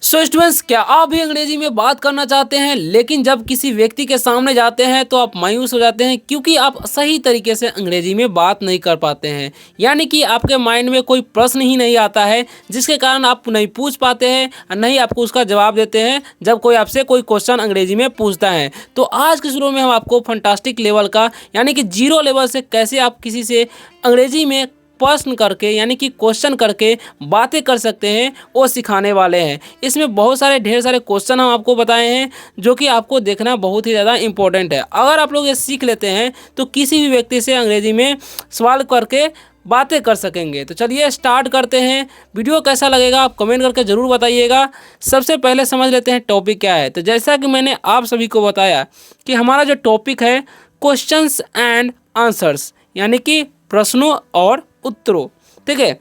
So students, क्या आप भी अंग्रेजी में बात करना चाहते हैं लेकिन जब किसी व्यक्ति के सामने जाते हैं तो आप मायूस हो जाते हैं क्योंकि आप सही तरीके से अंग्रेजी में बात नहीं कर पाते हैं। यानी कि आपके माइंड में कोई प्रश्न ही नहीं आता है जिसके कारण आप नहीं पूछ पाते हैं और नहीं आपको उसका जवाब देते हैं जब कोई आपसे कोई क्वेश्चन अंग्रेजी में पूछता है। तो आज के शुरू में हम आपको फंटास्टिक लेवल का यानी कि जीरो लेवल से कैसे आप किसी से अंग्रेजी में प्रश्न करके यानी कि क्वेश्चन करके बातें कर सकते हैं वो सिखाने वाले हैं। इसमें बहुत सारे ढेर सारे क्वेश्चन हम आपको बताए हैं जो कि आपको देखना बहुत ही ज़्यादा इंपॉर्टेंट है। अगर आप लोग ये सीख लेते हैं तो किसी भी व्यक्ति से अंग्रेजी में सवाल करके बातें कर सकेंगे। तो चलिए स्टार्ट करते हैं। वीडियो कैसा लगेगा आप कमेंट करके ज़रूर बताइएगा। सबसे पहले समझ लेते हैं टॉपिक क्या है। तो जैसा कि मैंने आप सभी को बताया कि हमारा जो टॉपिक है क्वेश्चंस एंड आंसर्स यानी कि प्रश्नों और उत्तरों। ठीक है,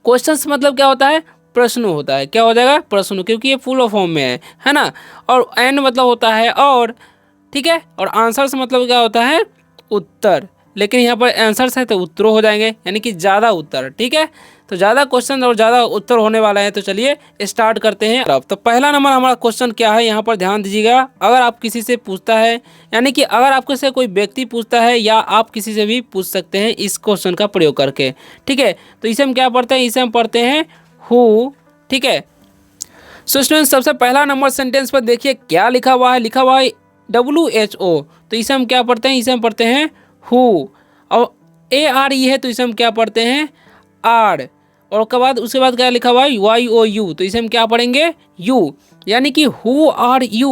क्वेश्चंस मतलब क्या होता है, प्रश्न होता है। क्या हो जाएगा, प्रश्न, क्योंकि ये फुल फॉर्म में है ना। और एंड मतलब होता है और, ठीक है। और आंसर्स मतलब क्या होता है, उत्तर। लेकिन यहाँ पर आंसर्स है तो उत्तरों हो जाएंगे यानी कि ज़्यादा उत्तर। ठीक है, तो ज़्यादा क्वेश्चन और ज़्यादा उत्तर होने वाला है। तो चलिए स्टार्ट करते हैं। अब तो पहला नंबर हमारा क्वेश्चन क्या है, यहाँ पर ध्यान दीजिएगा। अगर आप किसी से पूछता है यानी कि अगर आपको से कोई व्यक्ति पूछता है या आप किसी से भी पूछ सकते हैं इस क्वेश्चन का प्रयोग करके। ठीक है, तो इसे हम क्या पढ़ते हैं, इसे हम पढ़ते हैं हु। ठीक है, सो स्टूडेंट सबसे पहला नंबर सेंटेंस पर देखिए क्या लिखा हुआ है, लिखा हुआ है WHO। तो इसे हम क्या पढ़ते हैं, इसे हम पढ़ते हैं हु। और ARE है तो इसे हम क्या पढ़ते हैं, आर। और उसके बाद क्या लिखा हुआ है, YOU। तो इसे हम क्या पढ़ेंगे, यू, यानी कि हु आर यू।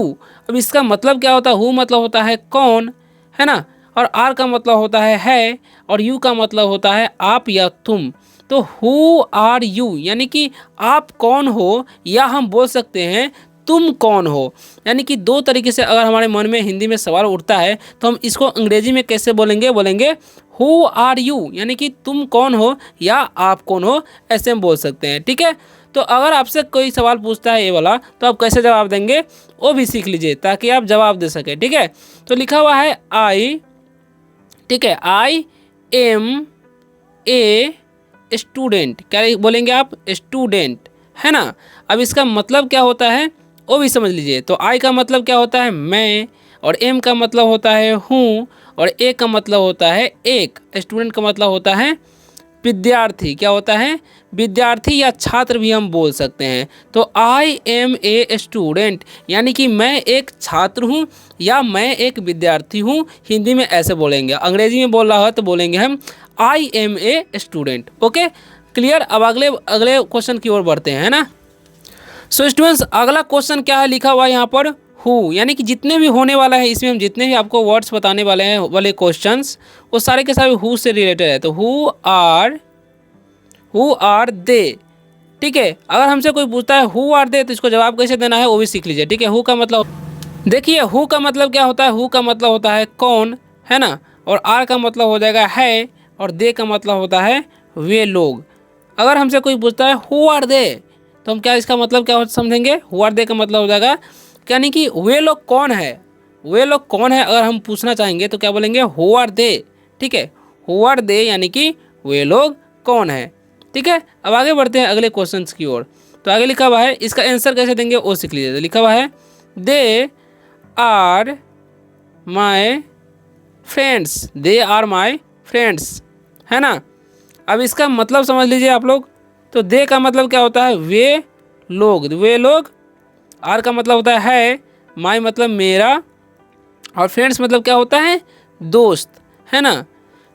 अब इसका मतलब क्या होता है, हु मतलब होता है कौन, है ना। और आर का मतलब होता है और यू का मतलब होता है आप या तुम। तो हु आर यू यानी कि आप कौन हो, या हम बोल सकते हैं तुम कौन हो। यानी कि दो तरीके से अगर हमारे मन में हिंदी में सवाल उठता है तो हम इसको अंग्रेजी में कैसे बोलेंगे, बोलेंगे हु आर यू यानी कि तुम कौन हो या आप कौन हो, ऐसे हम बोल सकते हैं। ठीक है, तो अगर आपसे कोई सवाल पूछता है ये वाला तो आप कैसे जवाब देंगे वो भी सीख लीजिए ताकि आप जवाब दे सकें। ठीक है, तो लिखा हुआ है आई। ठीक है, आई एम ए स्टूडेंट। क्या बोलेंगे आप, स्टूडेंट, है ना। अब इसका मतलब क्या होता है वो भी समझ लीजिए। तो आई का मतलब क्या होता है, मैं। और एम का मतलब होता है हूँ। और ए का मतलब होता है एक। स्टूडेंट का मतलब होता है विद्यार्थी। क्या होता है, विद्यार्थी या छात्र भी हम बोल सकते हैं। तो आई एम ए स्टूडेंट यानी कि मैं एक छात्र हूँ या मैं एक विद्यार्थी हूँ, हिंदी में ऐसे बोलेंगे। अंग्रेजी में बोल रहा है तो बोलेंगे हम I am a student. Okay, clear. अब अगले अगले क्वेश्चन की ओर बढ़ते हैं, है ना। सो स्टूडेंट्स अगला क्वेश्चन क्या है, लिखा हुआ है यहाँ पर हु। यानी कि जितने भी होने वाला है इसमें हम जितने भी आपको वर्ड्स बताने वाले हैं वाले क्वेश्चंस वो सारे के सारे हु से रिलेटेड है। तो हु आर दे। ठीक है, अगर हमसे कोई पूछता है हु आर दे तो इसको जवाब कैसे देना है वो भी सीख लीजिए। ठीक है, हु का मतलब देखिए, हु का मतलब क्या होता है, हु का मतलब होता है कौन, है ना। और आर का मतलब हो जाएगा है और दे का मतलब होता है वे लोग। अगर हमसे कोई पूछता है हु आर दे तो हम क्या इसका मतलब क्या समझेंगे, हु आर दे का मतलब हो जाएगा यानी कि वे लोग कौन है, वे लोग कौन है। अगर हम पूछना चाहेंगे तो क्या बोलेंगे, हु आर दे। ठीक है, हु आर दे यानी कि वे लोग कौन है। ठीक है, अब आगे बढ़ते हैं अगले क्वेश्चन की ओर। तो आगे लिखा हुआ है, इसका आंसर कैसे देंगे वो सीख लीजिए। तो लिखा हुआ है they are my friends, they are my friends, है ना। अब इसका मतलब समझ लीजिए आप लोग। तो दे का मतलब क्या होता है, वे लोग, वे लोग। आर का मतलब होता है माई मतलब मेरा। और फ्रेंड्स मतलब क्या होता है, दोस्त, है ना।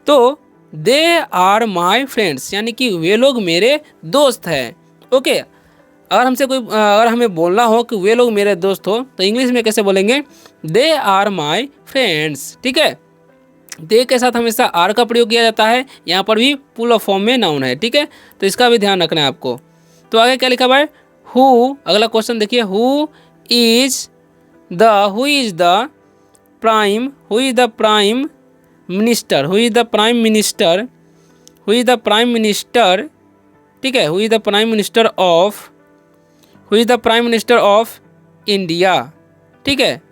तो दे आर माई फ्रेंड्स यानी कि वे लोग मेरे दोस्त हैं। ओके, अगर हमें बोलना हो कि वे लोग मेरे दोस्त हो तो इंग्लिश में कैसे बोलेंगे, दे आर माई फ्रेंड्स। ठीक है, दे के साथ हमेशा आर का प्रयोग किया जाता है, यहाँ पर भी प्लूरल फॉर्म में नाउन है। ठीक है, तो इसका भी ध्यान रखना है आपको। तो आगे क्या लिखा हुआ है, हु। अगला क्वेश्चन देखिए, who is the prime minister, who is the prime minister, who is the prime minister. ठीक है, who is the prime minister of India. ठीक है,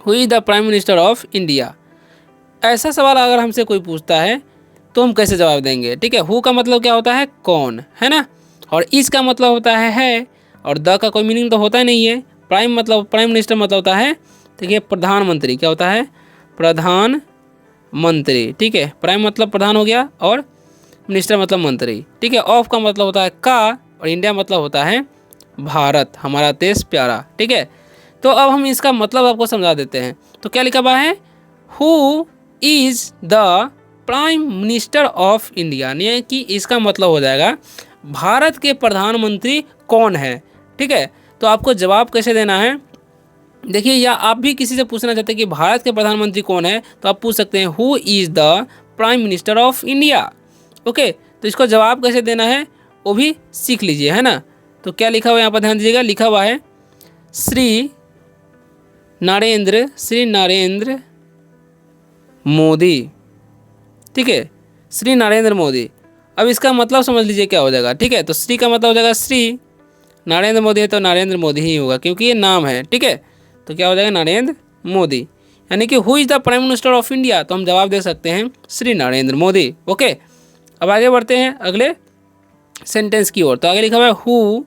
who is the prime minister of India. ऐसा सवाल अगर हमसे कोई पूछता है तो हम कैसे जवाब देंगे। ठीक है, हु का मतलब क्या होता है कौन, है ना। और इस का मतलब होता है और द का कोई मीनिंग तो होता ही नहीं है। प्राइम मतलब प्राइम मिनिस्टर मतलब होता है, ठीक है, प्रधानमंत्री। क्या होता है? प्रधानमंत्री, ठीक है। प्राइम मतलब प्रधान हो गया और मिनिस्टर मतलब मंत्री, ठीक है। ऑफ का मतलब होता है का और इंडिया मतलब होता है भारत, हमारा देश प्यारा, ठीक है। तो अब हम इसका मतलब आपको समझा देते हैं। तो क्या लिखा हुआ है? Who is the prime minister of India, यानी कि इसका मतलब हो जाएगा भारत के प्रधानमंत्री कौन है, ठीक है। तो आपको जवाब कैसे देना है, देखिए, या आप भी किसी से पूछना चाहते हैं कि भारत के प्रधानमंत्री कौन है, तो आप पूछ सकते हैं who is the prime minister of India. Okay, तो इसको जवाब कैसे देना है वो भी सीख लीजिए, है ना। तो क्या लिखा हुआ है यहाँ पर ध्यान दीजिएगा, लिखा हुआ है श्री नरेंद्र मोदी, ठीक है, श्री नरेंद्र मोदी। अब इसका मतलब समझ लीजिए क्या हो जाएगा, ठीक है। तो श्री का मतलब हो जाएगा श्री, नरेंद्र मोदी है तो नरेंद्र मोदी ही होगा क्योंकि ये नाम है, ठीक है। तो क्या हो जाएगा? नरेंद्र मोदी। यानी कि who is the prime minister of India, तो हम जवाब दे सकते हैं श्री नरेंद्र मोदी। ओके, अब आगे बढ़ते हैं अगले सेंटेंस की ओर। तो आगे लिखा हुआ है who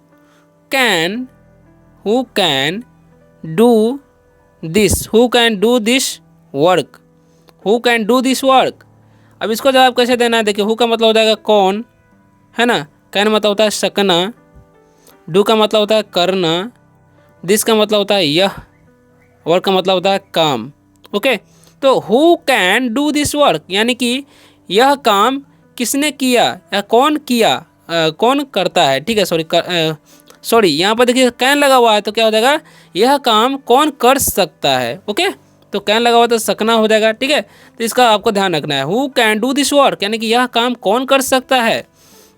can do this, who can do this work, who can do this work. अब इसको जवाब कैसे देना है, देखिए, हु का मतलब हो जाएगा कौन, है ना। कैन मतलब होता है सकना, डू का मतलब होता है करना, दिस का मतलब होता है यह, वर्क का मतलब होता है काम। ओके, तो who can do this work यानी कि यह काम किसने किया या कौन किया, कौन करता है, ठीक है। सॉरी यहाँ पर देखिए कैन लगा हुआ है तो क्या हो जाएगा? यह काम कौन कर सकता है। ओके, तो कैन लगा हुआ तो सकना हो जाएगा, ठीक है। तो इसका आपको ध्यान रखना है, who can do this work यानी कि यह काम कौन कर सकता है।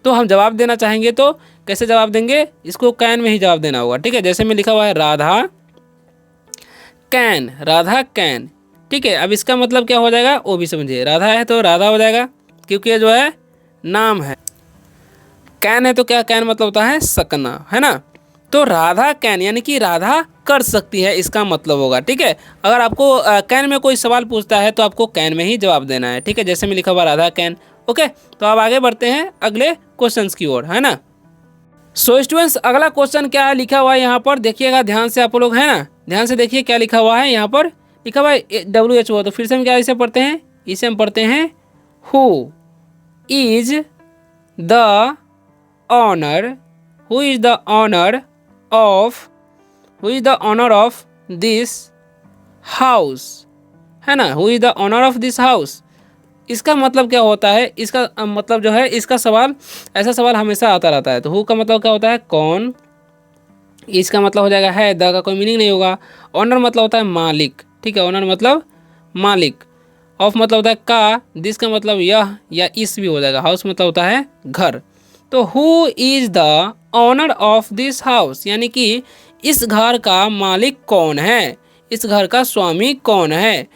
तो हम जवाब देना चाहेंगे तो कैसे जवाब देंगे, इसको कैन में ही जवाब देना होगा, ठीक है। जैसे में लिखा हुआ है राधा कैन, ठीक है। अब इसका मतलब क्या हो जाएगा वो भी समझिए, राधा है तो राधा हो जाएगा क्योंकि ये जो है नाम है, कैन है तो क्या, कैन मतलब होता है सकना, है ना। तो राधा कैन यानी कि राधा कर सकती है, इसका मतलब होगा, ठीक है। अगर आपको कैन में कोई सवाल पूछता है तो आपको कैन में ही जवाब देना है, ठीक है। जैसे में लिखा हुआ राधा कैन। ओके, तो अब आगे बढ़ते हैं अगले क्वेश्चंस की ओर, है ना। सो स्टूडेंट्स, अगला क्वेश्चन क्या है लिखा हुआ है यहाँ पर, देखिएगा ध्यान से आप लोग, है ना। ध्यान से देखिए क्या लिखा हुआ है यहाँ पर, लिखा हुआ है WHO। तो फिर से हम क्या इसे पढ़ते हैं, इसे हम पढ़ते हैं who is the owner, who is the owner of this house, है ना। Who is the owner of this house, इसका मतलब क्या होता है, इसका मतलब जो है, इसका सवाल, ऐसा सवाल हमेशा आता रहता है। तो हु का मतलब क्या होता है कौन, इसका मतलब हो जाएगा है, द का कोई मीनिंग नहीं होगा। ऑनर मतलब होता है मालिक, ठीक है, ऑनर मतलब मालिक। ऑफ मतलब होता है का, दिस का मतलब यह या इस भी हो जाएगा। हाउस मतलब होता है घर। तो who is the owner of this house यानी कि इस घर का मालिक कौन है, इस घर का स्वामी कौन है।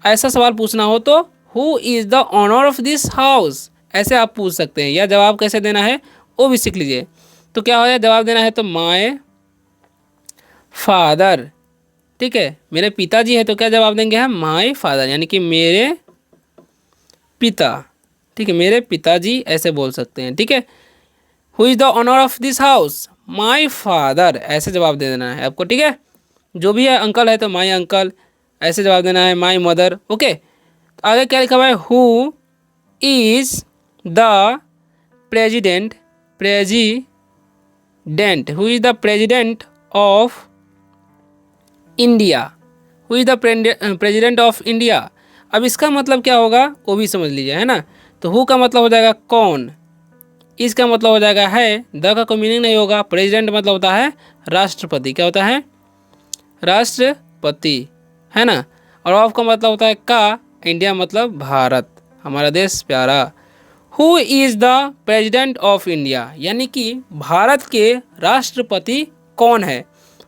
ऐसा सवाल पूछना हो तो who is the owner of this house ऐसे आप पूछ सकते हैं, या जवाब कैसे देना है वो भी सीख लीजिए। तो क्या हो जाए, जवाब देना है तो माय फादर, ठीक है, मेरे पिताजी है तो क्या जवाब देंगे हम, माय फादर यानी कि मेरे पिता, ठीक है, मेरे पिताजी ऐसे बोल सकते हैं, ठीक है। Who is the owner of this house, my father ऐसे जवाब दे देना है आपको, ठीक है। जो भी है, अंकल है तो माय अंकल ऐसे जवाब देना है, माय मदर। ओके, तो आगे क्या लिखा हुआ है, who is the president, who is the president of India, who is the president of India. अब इसका मतलब क्या होगा वो भी समझ लीजिए, है ना। तो हु का मतलब हो जाएगा कौन, इसका मतलब हो जाएगा है, द का कोई मीनिंग नहीं होगा। प्रेसिडेंट मतलब होता है राष्ट्रपति, क्या होता है, राष्ट्रपति, है ना। और ऑफ का मतलब होता है का, इंडिया मतलब भारत, हमारा देश प्यारा। Who is the president of India यानी कि भारत के राष्ट्रपति कौन है।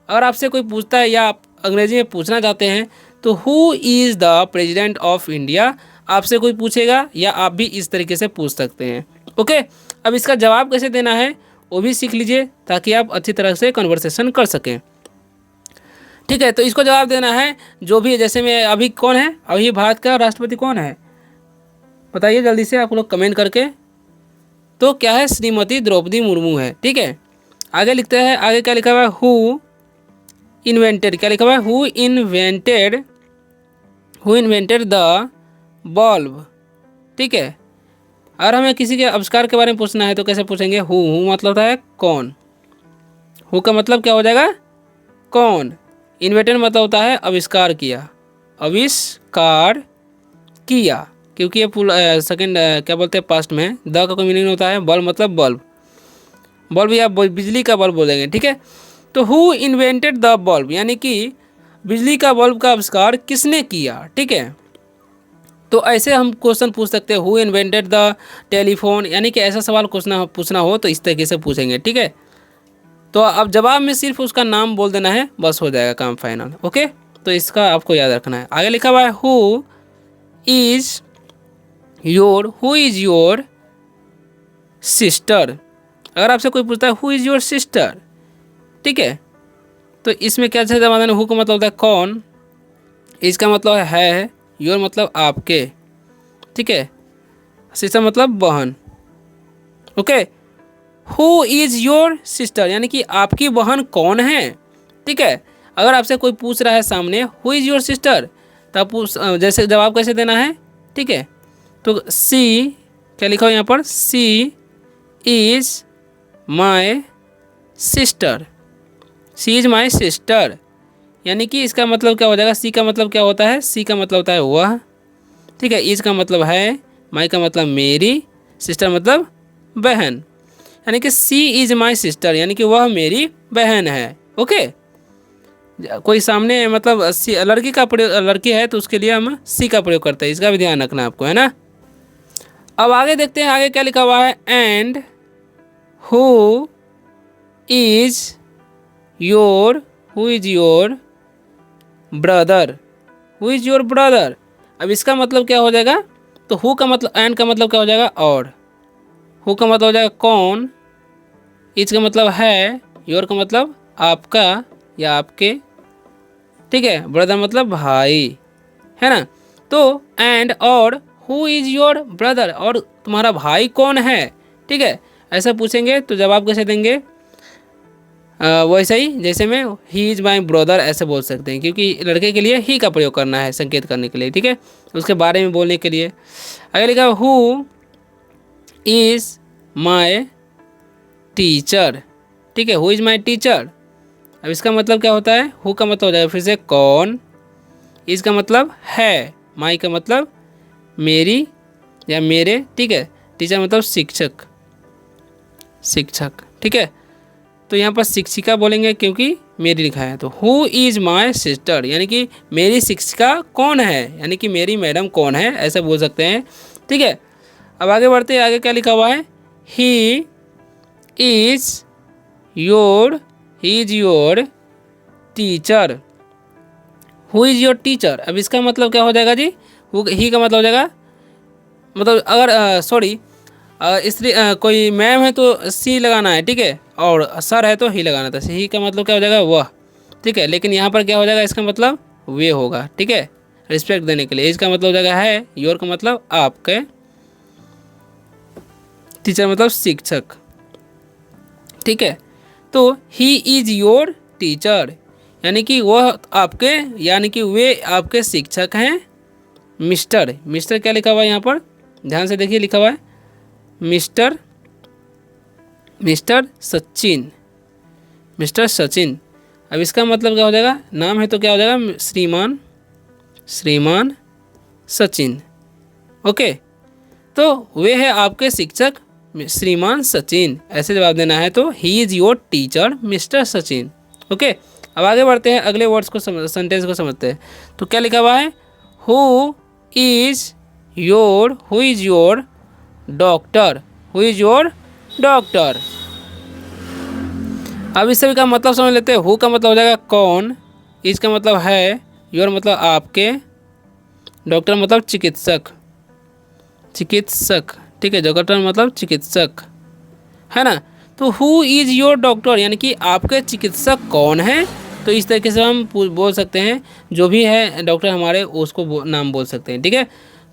अगर आपसे कोई पूछता है या आप अंग्रेजी में पूछना चाहते हैं तो who is the president of India आपसे कोई पूछेगा, या आप भी इस तरीके से पूछ सकते हैं। ओके, अब इसका जवाब कैसे देना है वो भी सीख लीजिए ताकि आप अच्छी तरह से कन्वर्सेशन कर सकें, ठीक है। तो इसको जवाब देना है जो भी, जैसे में अभी कौन है, अभी भारत का राष्ट्रपति कौन है बताइए जल्दी से आप लोग कमेंट करके। तो क्या है, श्रीमती द्रौपदी मुर्मू है, ठीक है। आगे लिखते हैं, आगे क्या लिखा हुआ है, हु इन्वेंटेड, क्या लिखा हुआ है, हु इन्वेंटेड द बल्ब। ठीक है, और हमें किसी के आविष्कार के बारे में पूछना है तो कैसे पूछेंगे, हु मतलब होता है कौन, हु का मतलब क्या हो जाएगा, कौन। इन्वेंटेड मतलब होता है आविष्कार किया, आविष्कार किया, क्योंकि ये सेकंड क्या बोलते हैं पास्ट में, द का कोई मीनिंग होता है, बल्ब मतलब बल्ब, बल्ब या बिजली का बल्ब बोलेंगे। ठीक है, तो हु इन्वेंटेड द बल्ब यानी कि बिजली का बल्ब का आविष्कार किसने किया। ठीक है, तो ऐसे हम क्वेश्चन पूछ सकते हैं, हु इन्वेंटेड द टेलीफोन, यानी कि ऐसा सवाल पूछना हो तो इस तरीके से पूछेंगे। ठीक है, तो अब जवाब में सिर्फ उसका नाम बोल देना है, बस हो जाएगा काम फाइनल। ओके, तो इसका आपको याद रखना है। आगे लिखा हुआ है, हु इज योर सिस्टर। अगर आपसे कोई पूछता है हु इज़ योर सिस्टर, ठीक है, तो इसमें क्या जवाब देना है, हु का मतलब होता है कौन, इसका मतलब है, योर मतलब आपके, ठीक है, सिस्टर मतलब बहन। Okay, who is your sister यानी कि आपकी बहन कौन है। ठीक है, अगर आपसे कोई पूछ रहा है सामने हु इज़ योर सिस्टर, तब जैसे जवाब कैसे देना है। ठीक है, तो सी क्या लिखा हो यहाँ पर, she is my sister, she is my sister, यानी कि इसका मतलब क्या हो जाएगा, सी का मतलब क्या होता है, सी का मतलब होता है वह। ठीक है, इज का मतलब है, माई का मतलब मेरी, सिस्टर मतलब बहन, यानी कि सी इज़ माई सिस्टर यानी कि वह मेरी बहन है। ओके, कोई सामने मतलब लड़की का प्रयोग, लड़की है तो उसके लिए हम सी का प्रयोग करते हैं, इसका भी ध्यान रखना आपको, है ना। अब आगे देखते हैं, आगे क्या लिखा हुआ है, and who is your brother, who is your brother. अब इसका मतलब क्या हो जाएगा, तो हु का मतलब, एंड का मतलब क्या हो जाएगा और, हु का मतलब हो जाएगा कौन, इज का मतलब है, योर का मतलब आपका या आपके, ठीक है, ब्रदर मतलब भाई, है ना। तो एंड और हु इज़ योर ब्रदर, और तुम्हारा भाई कौन है। ठीक है, ऐसा पूछेंगे तो जवाब कैसे देंगे, वैसे ही जैसे में ही इज़ माई ब्रदर ऐसे बोल सकते हैं, क्योंकि लड़के के लिए ही का प्रयोग करना है संकेत करने के लिए। ठीक है, उसके बारे में बोलने के लिए। आगे लिखा हु इज़ माई टीचर। ठीक है, हु इज़ माई टीचर। अब इसका मतलब क्या होता है, हु का मतलब हो जाएगा फिर से कौन, इज़ का मतलब है, माई का मतलब मेरी या मेरे, ठीक है, टीचर मतलब शिक्षक, शिक्षक। ठीक है, तो यहाँ पर शिक्षिका बोलेंगे क्योंकि मेरी लिखा है, तो हु इज़ माई सिस्टर यानी कि मेरी शिक्षिका कौन है, यानी कि मेरी मैडम कौन है, ऐसे बोल सकते हैं। ठीक है, अब आगे बढ़ते हैं, आगे क्या लिखा हुआ है, he is your teacher, who is your teacher. अब इसका मतलब क्या हो जाएगा जी, ही का मतलब हो जाएगा, मतलब अगर सॉरी स्त्री कोई मैम है तो सी लगाना है, ठीक है, और सर है तो ही लगाना था, ही का मतलब क्या हो जाएगा वह। ठीक है, लेकिन यहाँ पर क्या हो जाएगा, इसका मतलब वे होगा। ठीक है, रिस्पेक्ट देने के लिए। इसका मतलब हो जाएगा है, योर का मतलब आपके, टीचर मतलब शिक्षक। ठीक है, तो ही इज़ योर टीचर यानी कि वह आपके, यानी कि वे आपके शिक्षक हैं। मिस्टर, मिस्टर क्या लिखा हुआ है यहाँ पर, ध्यान से देखिए, लिखा हुआ है मिस्टर सचिन, मिस्टर सचिन। अब इसका मतलब क्या हो जाएगा, नाम है तो क्या हो जाएगा, श्रीमान सचिन। ओके, तो वे है आपके शिक्षक श्रीमान सचिन, ऐसे जवाब देना है, तो he is your teacher mister Sachin. Okay, अब आगे बढ़ते हैं, अगले वर्ड्स को सेंटेंस को समझते हैं। तो क्या लिखा हुआ है, who is your doctor, who is your doctor. अब इस सभी का मतलब समझ लेते हैं। हु का मतलब हो जाएगा कौन, इज़ का मतलब है, योर मतलब आपके, डॉक्टर मतलब चिकित्सक, ठीक है, डॉक्टर मतलब चिकित्सक, है ना। तो हु इज़ योर डॉक्टर यानी कि आपके चिकित्सक कौन है। तो इस तरीके से हम बोल सकते हैं, जो भी है डॉक्टर हमारे उसको नाम बोल सकते हैं। ठीक है,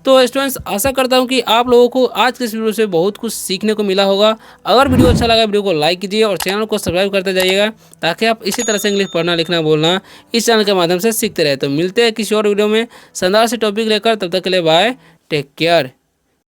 तो स्टूडेंट्स आशा करता हूँ कि आप लोगों को आज के इस वीडियो से बहुत कुछ सीखने को मिला होगा। अगर वीडियो अच्छा लगा वीडियो को लाइक कीजिए और चैनल को सब्सक्राइब करते जाइएगा, ताकि आप इसी तरह से इंग्लिश पढ़ना लिखना बोलना इस चैनल के माध्यम से सीखते रहे। तो मिलते हैं किसी और वीडियो में शानदार से टॉपिक लेकर, तब तक के लिए बाय, टेक केयर।